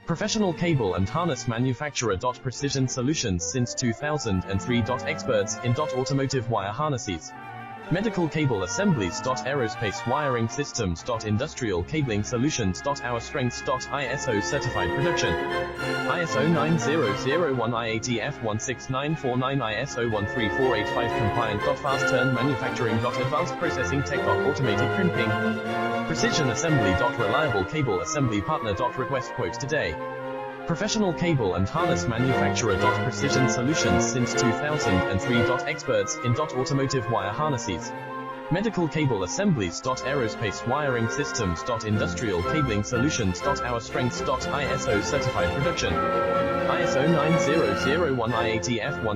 Professional cable and harness manufacturer. Precision solutions since 2003. Experts in automotive wire harnesses, medical cable assemblies. Aerospace wiring systems. Industrial cabling solutions. Our strengths. ISO certified production. ISO 9001 IATF 16949 ISO 13485 compliant. Fast turn manufacturing. Advanced processing tech. Automated crimping. Precision assembly. Reliable cable assembly partner. Request quote today. Professional cable and harness manufacturer. Precision solutions since 2003. Experts in automotive wire harnesses, medical cable assemblies. Aerospace wiring systems. Industrial cabling solutions. Our strengths. ISO certified production. ISO 9001 IATF 1